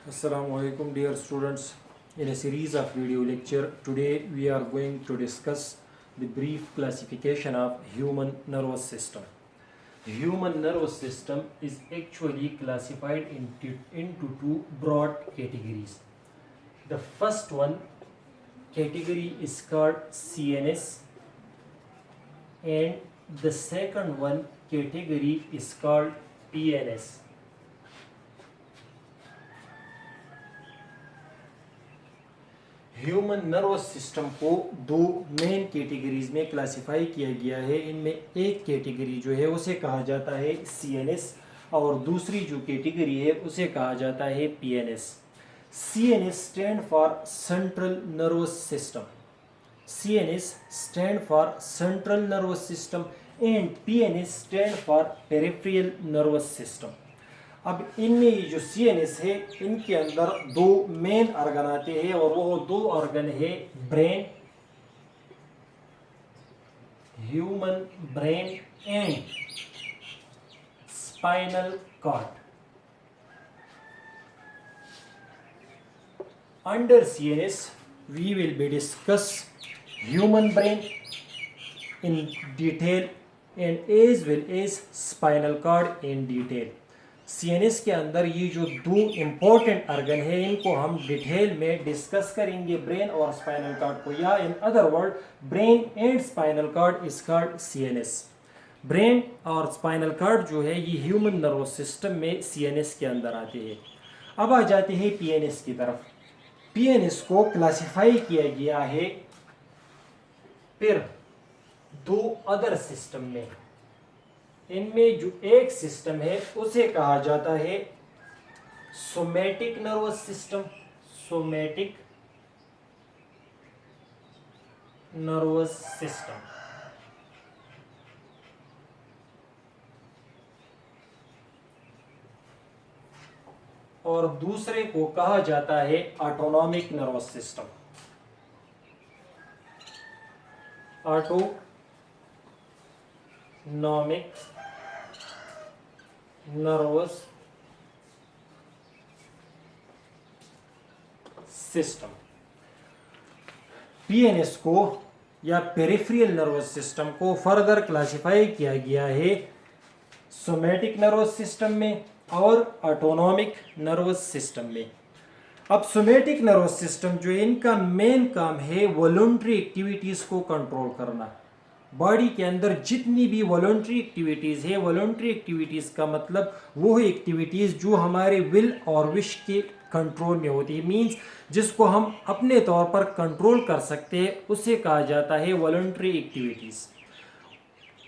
Assalamu alaikum dear students. In a series of video lecture, today we are going to discuss the brief classification of human nervous system. Human nervous system is actually classified into two broad categories. The first one category is called CNS and the second one category is called PNS. Human nervous system को दो main categories में classify किया गया है। इनमें एक category जो है उसे कहा जाता है सीएनएस और दूसरी जो कैटेगरी है उसे कहा जाता है PNS. CNS stand for central nervous system, CNS stand for central nervous system and PNS stand for peripheral nervous system. अब इनमें जो सीएनएस है इनके अंदर दो मेन ऑर्गन आते हैं और वो दो ऑर्गन है brain, human brain and spinal cord. Under CNS we will be discuss human brain in detail and as well as spinal cord in detail। CNS के अंदर ये जो दो इम्पोर्टेंट ऑर्गन है इनको हम डिटेल में डिस्कस करेंगे, ब्रेन और स्पाइनल कॉर्ड को, या in other word brain and spinal cord is called CNS. Brain और स्पाइनल कॉर्ड जो है ये ह्यूमन नर्वस सिस्टम में सीएनएस के अंदर आते हैं। अब आ जाते हैं पीएनएस की तरफ। पीएनएस को क्लासिफाई किया गया है फिर दो अदर सिस्टम में। इनमें जो एक सिस्टम है उसे कहा जाता है somatic nervous system, somatic nervous system, और दूसरे को कहा जाता है autonomic nervous system, autonomic nervous system. PNS को या पेरिफेरल नर्वस सिस्टम को फर्दर क्लासिफाई किया गया है सोमैटिक नर्वस सिस्टम में और ऑटोनॉमिक नर्वस सिस्टम में। अब सोमैटिक नर्वस सिस्टम जो है इनका मेन काम है वॉलंटरी एक्टिविटीज को कंट्रोल करना। बॉडी के अंदर जितनी भी वॉलंटरी एक्टिविटीज़ है, वॉलंटरी एक्टिविटीज़ का मतलब वो एक्टिविटीज़ जो हमारे विल और विश के कंट्रोल में होती है, मींस जिसको हम अपने तौर पर कंट्रोल कर सकते हैं, उसे कहा जाता है वॉलंटरी एक्टिविटीज़।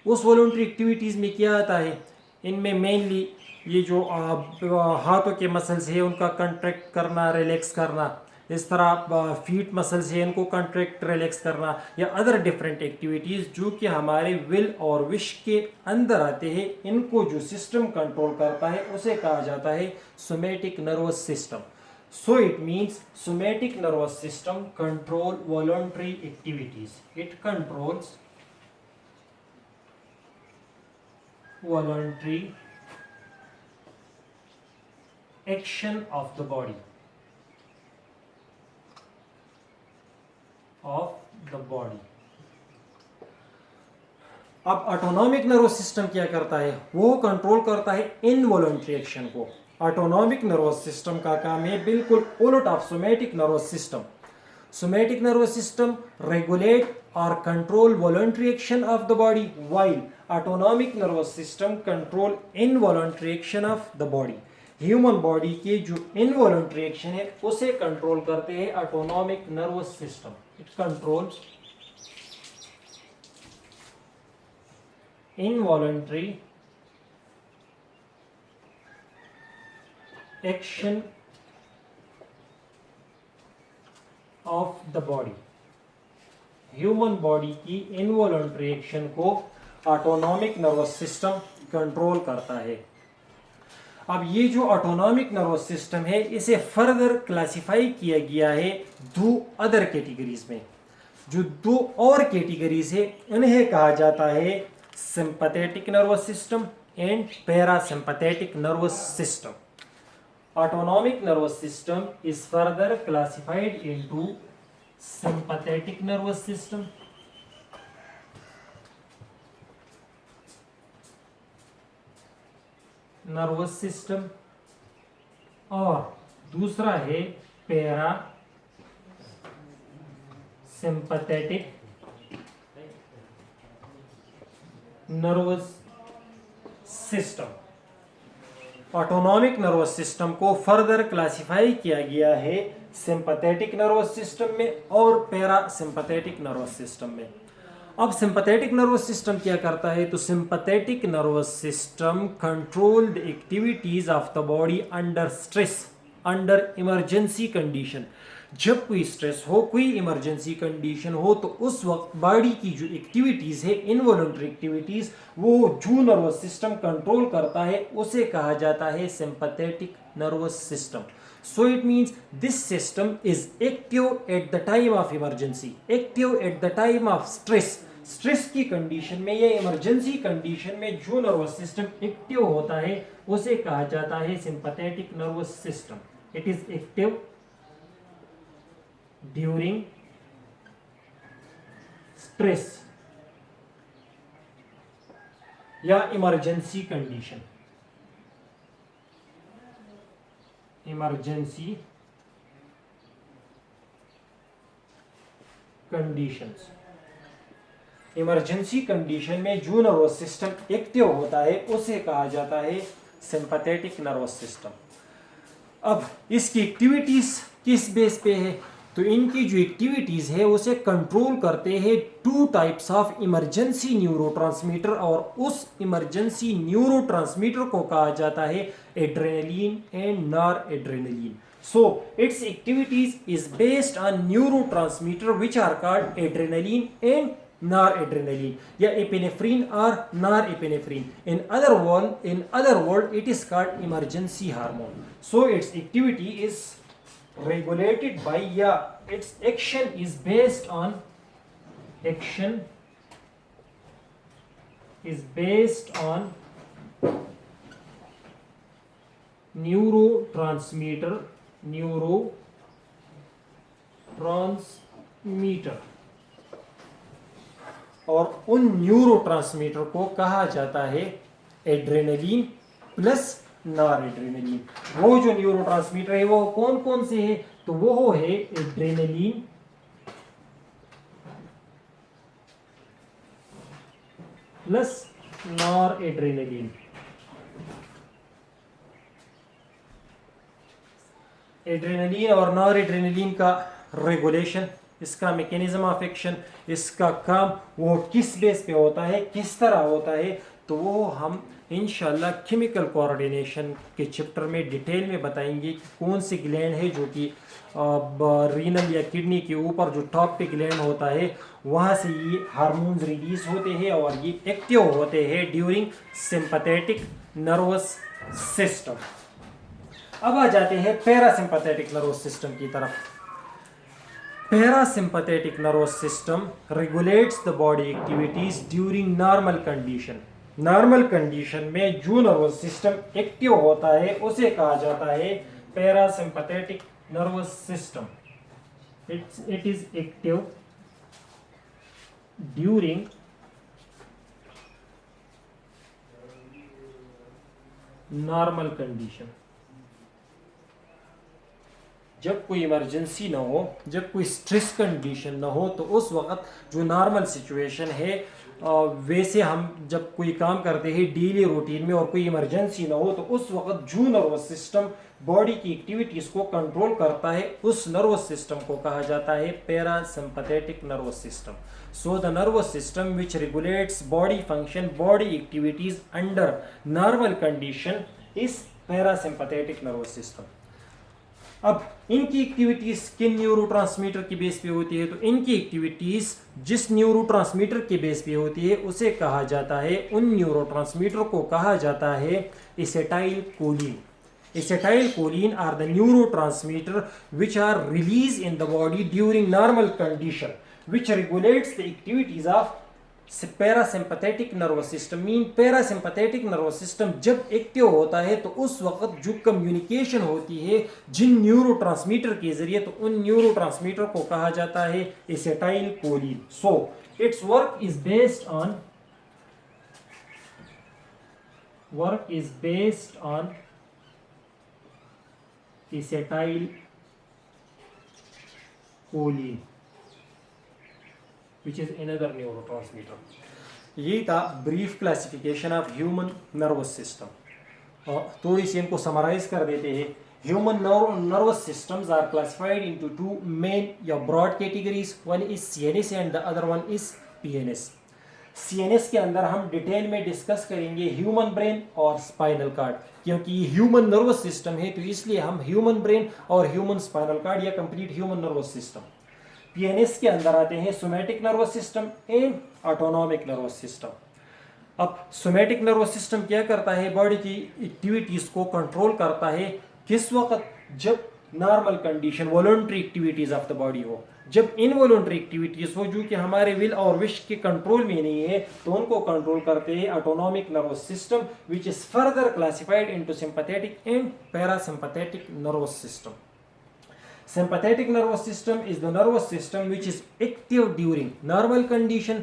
उस वॉलंटरी एक्टिविटीज़ में क्या आता है, इनमें मेनली ये जो हाथों के मसल्स है उनका कंट्रैक्ट करना, रिलैक्स करना, इस तरह फीट मसल्स है इनको कंट्रैक्ट रिलैक्स करना, या अदर डिफरेंट एक्टिविटीज़ जो कि हमारे विल और विश के अंदर आते हैं, इनको जो सिस्टम कंट्रोल करता है उसे कहा जाता है somatic nervous system. So it means somatic nervous system control voluntary activities, it controls voluntary action of the body, अब ऑटोनॉमिक नर्वस सिस्टम क्या करता है, वो कंट्रोल करता है इनवॉलंटरी एक्शन को। ऑटोनॉमिक नर्वस सिस्टम का काम है बिल्कुल उलट of somatic nervous system. Somatic nervous system regulate और control voluntary action of the body, while autonomic nervous system control involuntary action of the body. Human body के जो involuntary action है उसे कंट्रोल करते हैं autonomic nervous system. It controls involuntary action of the body। Human body की involuntary action को autonomic nervous system control करता है। अब ये जो ऑटोनॉमिक नर्वस सिस्टम है इसे फर्दर क्लासिफाई किया गया है दो अदर कैटेगरीज में। जो दो और कैटेगरीज है उन्हें कहा जाता है sympathetic nervous system and parasympathetic nervous system. Autonomic nervous system is further classified into sympathetic nervous system, और दूसरा है para sympathetic nervous system. Autonomic nervous system को फर्दर क्लासिफाई किया गया है सिंपैथेटिक नर्वस सिस्टम में और पैरा सिंपैथेटिक नर्वस सिस्टम में। अब सिंपैथेटिक नर्वस सिस्टम क्या करता है? तो sympathetic nervous system control the activities of the body under stress, under emergency condition. जब कोई स्ट्रेस हो, कोई इमरजेंसी कंडीशन हो, तो उस वक्त बॉडी की जो एक्टिविटीज है, इनवॉलंटरी एक्टिविटीज, वो जो नर्वस सिस्टम कंट्रोल करता है उसे कहा जाता है sympathetic nervous system. So it means this system is active at the time of emergency, active at the time of stress. Stress की कंडीशन में या इमरजेंसी कंडीशन में जो नर्वस सिस्टम एक्टिव होता है उसे कहा जाता है sympathetic nervous system. It is active during stress या emergency condition, emergency conditions. Emergency condition में जो नर्वस सिस्टम एक्टिव होता है उसे कहा जाता है सिंपैथेटिक नर्वस सिस्टम। अब इसकी एक्टिविटीज किस बेस पे है? तो इनकी जो एक्टिविटीज है उसे कंट्रोल करते हैं two types of emergency neurotransmitter, और उस इमरजेंसी न्यूरोट्रांसमीटर को कहा जाता है adrenaline and nor adrenaline. So its activities is based on neurotransmitter which are called adrenaline and noradrenaline, या epinephrine or norepinephrine. In other word, it is called emergency hormone. So its activity is regulated by, its action is based on neurotransmitter और उन neurotransmitter को कहा जाता है adrenaline plus नॉरएड्रेनलिन। वो जो neurotransmitter है वो कौन कौन से है? तो वो है एड्रेनलिन प्लस नॉरएड्रेनलिन। एड्रेनलिन और नॉरएड्रेनलिन का रेगुलेशन, इसका मैकेनिज्म ऑफ एक्शन, इसका काम वो किस बेस पे होता है, किस तरह होता है, तो वो हम इंशाल्लाह केमिकल कोऑर्डिनेशन के चैप्टर में डिटेल में बताएंगे कि कौन सी ग्लैंड है जो कि रीनल या किडनी के ऊपर जो टॉप पे ग्लैंड होता है वहाँ से ये हार्मोन्स रिलीज होते हैं और ये एक्टिव होते हैं ड्यूरिंग सिंपैथेटिक नर्वस सिस्टम। अब आ जाते हैं पैरासिम्पैथेटिक नर्वस सिस्टम की तरफ। Parasympathetic nervous system regulates the body activities during normal condition. Normal condition में जो नर्वस सिस्टम एक्टिव होता है उसे कहा जाता है parasympathetic nervous system. It is active during normal condition. जब कोई इमरजेंसी ना हो, जब कोई स्ट्रेस कंडीशन ना हो, तो उस वक्त जो नॉर्मल सिचुएशन है वैसे हम जब कोई काम करते हैं डेली रूटीन में और कोई इमरजेंसी ना हो, तो उस वक्त जो नर्वस सिस्टम बॉडी की एक्टिविटीज को कंट्रोल करता है उस नर्वस सिस्टम को कहा जाता है parasympathetic nervous system. So the nervous system which regulates body function, body activities under normal condition is parasympathetic nervous system. अब इनकी एक्टिविटीज किन न्यूरोट्रांसमीटर की बेस पे होती है? तो इनकी एक्टिविटीज जिस न्यूरोट्रांसमीटर के बेस पे होती है उसे कहा जाता है, उन न्यूरोट्रांसमीटर को कहा जाता है acetylcholine. Acetylcholine are the neurotransmitter which are released in the body during normal condition which regulates the activities of parasympathetic nervous system mean parasympathetic nervous system जब एक्टिव होता है तो उस वक्त जो कम्युनिकेशन होती है जिन न्यूरोट्रांसमीटर के जरिए, तो उन न्यूरोट्रांसमीटर को कहा जाता है acetylcholine. So its work is based on acetylcholine which is another neurotransmitter. ये था brief classification of human nervous system. थोड़ी सी इनको समराइज कर देते हैं. Human nervous systems are classified into two main या broad categories. One is CNS and the other one is PNS. CNS के अंदर हम डिटेल में डिस्कस करेंगे ह्यूमन ब्रेन और स्पाइनल कार्ड, क्योंकि ये ह्यूमन नर्वस सिस्टम है तो इसलिए हम ह्यूमन ब्रेन और ह्यूमन स्पाइनल कार्ड या complete human nervous system. PNS के अंदर आते हैं somatic nervous system and autonomic nervous system. अब सोमैटिक नर्वस सिस्टम क्या करता है? बॉडी की एक्टिविटीज को कंट्रोल करता है. किस वक्त? जब normal condition voluntary activities of the body हो. जब इनवॉलंटरी एक्टिविटीज हो जो कि हमारे विल और विश के कंट्रोल में नहीं है तो उनको कंट्रोल करते हैं autonomic nervous system which is further classified into sympathetic and parasympathetic nervous system. Sympathetic nervous system is the nervous system which is active during normal condition,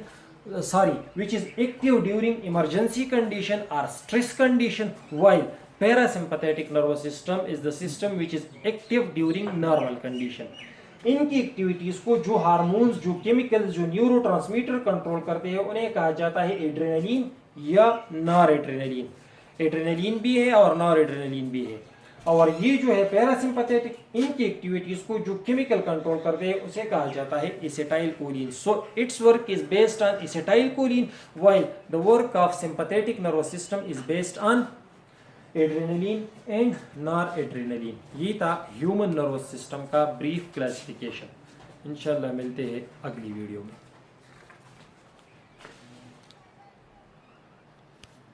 which is active during emergency condition or stress condition, while parasympathetic nervous system is the system which is active during normal condition. इनकी activities को जो hormones, जो chemicals, जो neurotransmitter control करते हैं उन्हें कहा जाता है एड्रेनलिन या नॉर एड्रेनलिन. एड्रेनलिन भी है और नॉर एड्रेनलिन भी है. और ये जो है पैरासिम्पैथेटिक, इनकी एक्टिविटीज को जो केमिकल कंट्रोल करते हैं उसे कहा जाता है acetylcholine. So its work is based on acetyl choline while the work of sympathetic nervous system is based on adrenaline and nor adrenaline. ये था ह्यूमन नर्वस सिस्टम का ब्रीफ क्लासिफिकेशन. इंशाल्लाह मिलते हैं अगली वीडियो में.